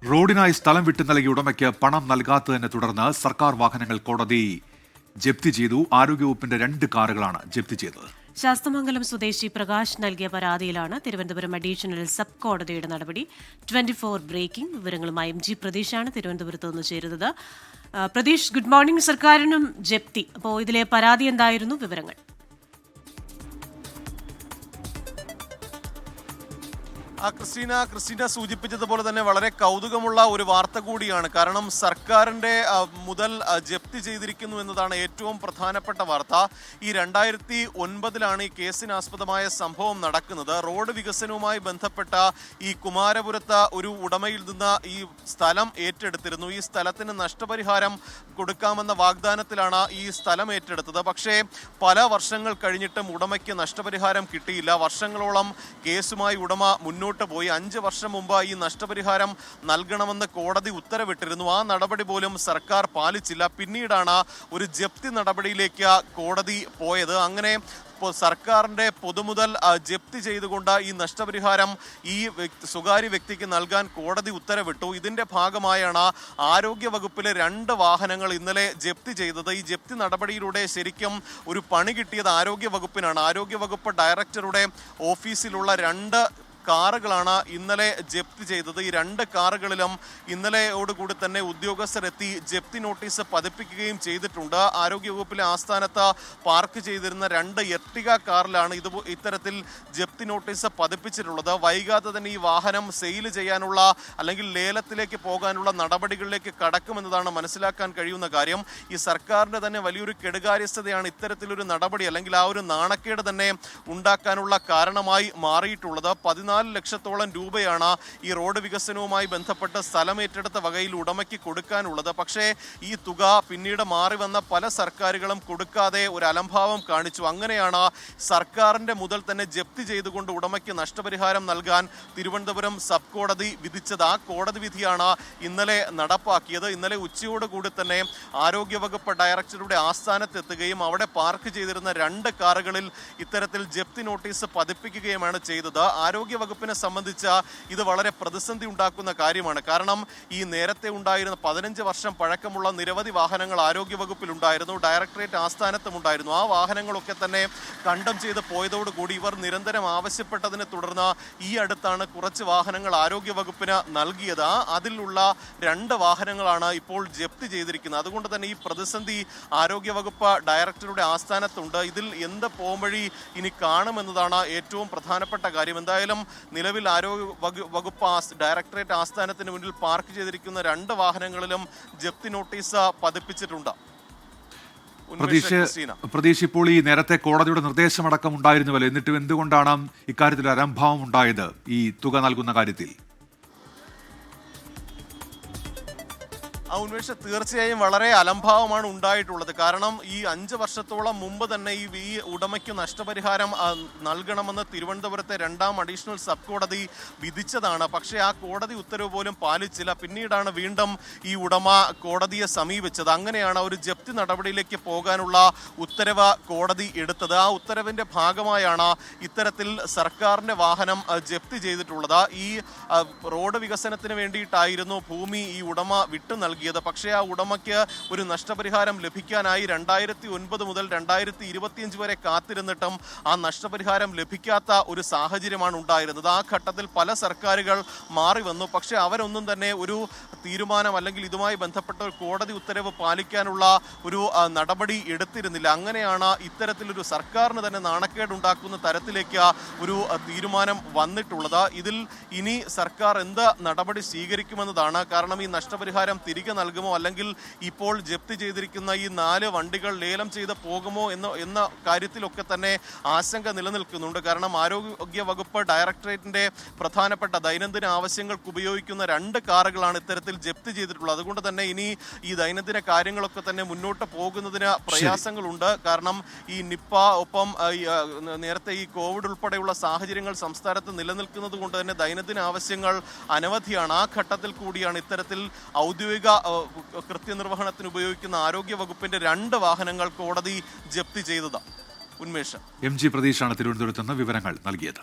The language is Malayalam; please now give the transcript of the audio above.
റോഡിനായി സ്ഥലം വിട്ടു നൽകിയ ഉടമയ്ക്ക് പണം നൽകാത്തതിനെ തുടർന്ന് സർക്കാർ വാഹനങ്ങൾ കോടതി ജപ്തി ചെയ്തു. ആരോഗ്യവകുപ്പിന്റെ 2 കാറുകളാണ് ജപ്തി ചെയ്തത്. ശാസ്തമംഗലം സ്വദേശി പ്രകാശ് നൽകിയ പരാതിയിലാണ് തിരുവനന്തപുരം അഡീഷണൽ സബ് കോടതിയുടെ നടപടി. 24 ബ്രേക്കിംഗ് വിവരങ്ങളുമായി MG പ്രതീഷാണ് തിരുവനന്തപുരത്ത് നിന്ന് ചേരുന്നത്. Pratheesh, good morning. സർക്കാരിനും ജപ്തി, അപ്പോൾ ഇതിലെ പരാതി എന്തായിരുന്നു? വിവരങ്ങൾ. ക്രിസ്റ്റീന സൂചിപ്പിച്ചതുപോലെ തന്നെ വളരെ കൗതുകമുള്ള ഒരു വാർത്ത കൂടിയാണ്. കാരണം സർക്കാരിന്റെ മുതൽ ജപ്തി ചെയ്തിരിക്കുന്നു എന്നതാണ് ഏറ്റവും പ്രധാനപ്പെട്ട വാർത്ത. ഈ 2009 ഈ കേസിനാസ്പദമായ സംഭവം നടക്കുന്നത്. റോഡ് വികസനവുമായി ബന്ധപ്പെട്ട ഈ കുമാരപുരത്ത് ഒരു ഉടമയിൽ നിന്ന് ഈ സ്ഥലം ഏറ്റെടുത്തിരുന്നു. ഈ സ്ഥലത്തിന് നഷ്ടപരിഹാരം കൊടുക്കാമെന്ന വാഗ്ദാനത്തിലാണ് ഈ സ്ഥലം ഏറ്റെടുത്തത്. പക്ഷേ പല വർഷങ്ങൾ കഴിഞ്ഞിട്ടും ഉടമയ്ക്ക് നഷ്ടപരിഹാരം കിട്ടിയില്ല. വർഷങ്ങളോളം കേസുമായി ഉടമ മുന്നോട്ട് പോയി. 5 വർഷം മുമ്പ് ഈ നഷ്ടപരിഹാരം നൽകണമെന്ന് കോടതി ഉത്തരവിട്ടിരുന്നു. ആ നടപടി പോലും സർക്കാർ പാലിച്ചില്ല. പിന്നീടാണ് ഒരു ജപ്തി നടപടിയിലേക്ക് കോടതി പോയത്. അങ്ങനെ സർക്കാരിന്റെ പൊതുമുതൽ ജപ്തി ചെയ്തുകൊണ്ട് ഈ നഷ്ടപരിഹാരം ഈ സ്വകാര്യ വ്യക്തിക്ക് നൽകാൻ കോടതി ഉത്തരവിട്ടു. ഇതിന്റെ ഭാഗമായാണ് ആരോഗ്യ വകുപ്പിലെ 2 വാഹനങ്ങൾ ഇന്നലെ ജപ്തി ചെയ്തത്. ഈ ജപ്തി നടപടിയിലൂടെ ശരിക്കും ഒരു പണി കിട്ടിയത് ആരോഗ്യ വകുപ്പിനാണ്. ആരോഗ്യ വകുപ്പ് ഡയറക്ടറുടെ ഓഫീസിലുള്ള 2 കാറുകളാണ് ഇന്നലെ ജപ്തി ചെയ്തത്. ഈ 2 കാറുകളിലും ഇന്നലെയോടുകൂടി തന്നെ ഉദ്യോഗസ്ഥരെത്തി ജപ്തി നോട്ടീസ് പതിപ്പിക്കുകയും ചെയ്തിട്ടുണ്ട്. ആരോഗ്യവകുപ്പിലെ ആസ്ഥാനത്ത് പാർക്ക് ചെയ്തിരുന്ന 2 എർട്ടിക കാറിലാണ് ഇത്തരത്തിൽ ജപ്തി നോട്ടീസ് പതിപ്പിച്ചിട്ടുള്ളത്. വൈകാതെ തന്നെ ഈ വാഹനം സെയിൽ ചെയ്യാനുള്ള അല്ലെങ്കിൽ ലേലത്തിലേക്ക് പോകാനുള്ള നടപടികളിലേക്ക് കടക്കുമെന്നതാണ് മനസ്സിലാക്കാൻ കഴിയുന്ന കാര്യം. ഈ സർക്കാരിന്റെ തന്നെ വലിയൊരു കെടുകാര്യസ്ഥതയാണ് ഇത്തരത്തിലൊരു നടപടി അല്ലെങ്കിൽ ആ ഒരു നാണക്കേട് തന്നെ ഉണ്ടാക്കാനുള്ള കാരണമായി മാറിയിട്ടുള്ളത്. 14 ലക്ഷത്തോളം രൂപയാണ് ഈ റോഡ് വികസനവുമായി ബന്ധപ്പെട്ട് സ്ഥലം ഏറ്റെടുത്ത വകയിൽ ഉടമയ്ക്ക് കൊടുക്കാനുള്ളത്. പക്ഷേ ഈ തുക പിന്നീട് മാറി വന്ന പല സർക്കാരുകളും കൊടുക്കാതെ ഒരു അലംഭാവം കാണിച്ചു. അങ്ങനെയാണ് സർക്കാരിന്റെ മുതൽ തന്നെ ജപ്തി ചെയ്തുകൊണ്ട് ഉടമയ്ക്ക് നഷ്ടപരിഹാരം നൽകാൻ തിരുവനന്തപുരം സബ് കോടതി വിധിച്ചത്. ആ കോടതി വിധിയാണ് ഇന്നലെ നടപ്പാക്കിയത്. ഇന്നലെ ഉച്ചയോടുകൂടി തന്നെ ആരോഗ്യവകുപ്പ് ഡയറക്ടറുടെ ആസ്ഥാനത്തെത്തുകയും അവിടെ പാർക്ക് ചെയ്തിരുന്ന 2 കാറുകളിൽ ഇത്തരത്തിൽ ജപ്തി നോട്ടീസ് പതിപ്പിക്കുകയുമാണ് ചെയ്തത്. ആരോഗ്യവകുപ്പിനെ സംബന്ധിച്ച് ഇത് വളരെ പ്രതിസന്ധി ഉണ്ടാക്കുന്ന കാര്യമാണ്. കാരണം ഈ നേരത്തെ ഉണ്ടായിരുന്ന 15 വർഷം പഴക്കമുള്ള നിരവധി വാഹനങ്ങൾ ആരോഗ്യവകുപ്പിൽ ഉണ്ടായിരുന്നു. ഡയറക്ടറേറ്റ് ആസ്ഥാനത്തും ഉണ്ടായിരുന്നു. ആ വാഹനങ്ങളൊക്കെ തന്നെ കണ്ടം ചെയ്ത് പോയതോടുകൂടി ഇവർ നിരന്തരം ആവശ്യപ്പെട്ടതിനെ തുടർന്ന് ഈ അടുത്താണ് കുറച്ച് വാഹനങ്ങൾ ആരോഗ്യവകുപ്പിന് നൽകിയത്. അതിലുള്ള 2 വാഹനങ്ങളാണ് ഇപ്പോൾ ജപ്തി ചെയ്തിരിക്കുന്നത്. അതുകൊണ്ട് തന്നെ ഈ പ്രതിസന്ധി ആരോഗ്യവകുപ്പ് ഡയറക്ടറുടെ ആസ്ഥാനത്തുണ്ട്. ഇതിൽ എന്ത് പോംവഴി ഇനി കാണുമെന്നതാണ് ഏറ്റവും പ്രധാനപ്പെട്ട കാര്യം. എന്തായാലും നിലവിൽ ആരോഗ്യ വകുപ്പ് ഡയറക്ടറേറ്റ് ആസ്ഥാനത്തിന് മുന്നിൽ പാർക്ക് ചെയ്തിരിക്കുന്ന 2 വാഹനങ്ങളിലും ജപ്തി നോട്ടീസ് പതിപ്പിച്ചിട്ടുണ്ട്. പ്രതീക്ഷ, ഇപ്പോൾ ഈ നേരത്തെ കോടതിയുടെ നിർദ്ദേശമടക്കം ഉണ്ടായിരുന്നുവല്ലോ, എന്നിട്ടും എന്തുകൊണ്ടാണ് ഇക്കാര്യത്തിൽ അലംഭാവം ഉണ്ടായത് ഈ തുക നൽകുന്ന കാര്യത്തിൽ? ഉന്മേഷ, തീർച്ചയായും വളരെ അലംഭാവമാണ് ഉണ്ടായിട്ടുള്ളത്. കാരണം ഈ 5 വർഷത്തോളം മുമ്പ് തന്നെ ഈ ഉടമയ്ക്ക് നഷ്ടപരിഹാരം നൽകണമെന്ന് തിരുവനന്തപുരത്തെ 2ാം അഡീഷണൽ സബ് കോടതി വിധിച്ചതാണ്. പക്ഷേ ആ കോടതി ഉത്തരവ് പോലും പാലിച്ചില്ല. പിന്നീടാണ് വീണ്ടും ഈ ഉടമ കോടതിയെ സമീപിച്ചത്. അങ്ങനെയാണ് ഒരു ജപ്തി നടപടിയിലേക്ക് പോകാനുള്ള ഉത്തരവ് കോടതി എടുത്തത്. ആ ഉത്തരവിന്റെ ഭാഗമായാണ് ഇത്തരത്തിൽ സർക്കാരിന്റെ വാഹനം ജപ്തി ചെയ്തിട്ടുള്ളത്. ഈ റോഡ് വികസനത്തിന് വേണ്ടിയിട്ടായിരുന്നു ഭൂമി ഈ ഉടമ വിട്ടു നൽകിയത്. പക്ഷേ ആ ഉടമയ്ക്ക് ഒരു നഷ്ടപരിഹാരം ലഭിക്കാനായി 2009 മുതൽ 2025 വരെ കാത്തിരുന്നിട്ടും ആ നഷ്ടപരിഹാരം ലഭിക്കാത്ത ഒരു സാഹചര്യമാണ് ഉണ്ടായിരുന്നത്. ആ ഘട്ടത്തിൽ പല സർക്കാരുകൾ മാറി വന്നു. പക്ഷേ അവരൊന്നും തന്നെ ഒരു തീരുമാനം അല്ലെങ്കിൽ ഇതുമായി ബന്ധപ്പെട്ട ഒരു കോടതി ഉത്തരവ് പാലിക്കാനുള്ള ഒരു നടപടി എടുത്തിരുന്നില്ല. അങ്ങനെയാണ് ഇത്തരത്തിലൊരു സർക്കാരിന് തന്നെ നാണക്കേടുണ്ടാക്കുന്ന തരത്തിലേക്ക് ഒരു തീരുമാനം വന്നിട്ടുള്ളത്. ഇതിൽ ഇനി സർക്കാർ എന്ത് നടപടി സ്വീകരിക്കുമെന്നതാണ്. കാരണം ഈ നഷ്ടപരിഹാരം തിരികെ നൽകുമോ അല്ലെങ്കിൽ ഇപ്പോൾ ജപ്തി ചെയ്തിരിക്കുന്ന ഈ 4 വണ്ടികൾ ലേലം ചെയ്ത് പോകുമോ എന്ന കാര്യത്തിലൊക്കെ തന്നെ ആശങ്ക നിലനിൽക്കുന്നുണ്ട്. കാരണം ആരോഗ്യ വകുപ്പ് ഡയറക്ടറേറ്റിന്റെ പ്രധാനപ്പെട്ട ദൈനംദിന ആവശ്യങ്ങൾക്ക് ഉപയോഗിക്കുന്ന 2 കാറുകളാണ് ഇത്തരത്തിൽ ജപ്തി ചെയ്തിട്ടുള്ളത്. അതുകൊണ്ട് തന്നെ ഇനി ഈ ദൈനംദിന കാര്യങ്ങളൊക്കെ തന്നെ മുന്നോട്ട് പോകുന്നതിന് പ്രയാസങ്ങളുണ്ട്. കാരണം ഈ നിപ്പ ഒപ്പം നേരത്തെ ഈ കോവിഡ് ഉൾപ്പെടെയുള്ള സാഹചര്യങ്ങൾ സംസ്ഥാനത്ത് നിലനിൽക്കുന്നത് കൊണ്ട് തന്നെ ദൈനംദിന ആവശ്യങ്ങൾ അനവധിയാണ്. ആ ഘട്ടത്തിൽ കൂടിയാണ് ഇത്തരത്തിൽ ഔദ്യോഗിക കൃത്യനിർവഹണത്തിന് ഉപയോഗിക്കുന്ന ആരോഗ്യ വകുപ്പിന്റെ 2 വാഹനങ്ങൾ കോടതി ജപ്തി ചെയ്തത്. ഉന്മേഷ്, MG പ്രതീഷാണ് തിരുവനന്തപുരത്ത് നിന്ന് വിവരങ്ങൾ നൽകിയത്.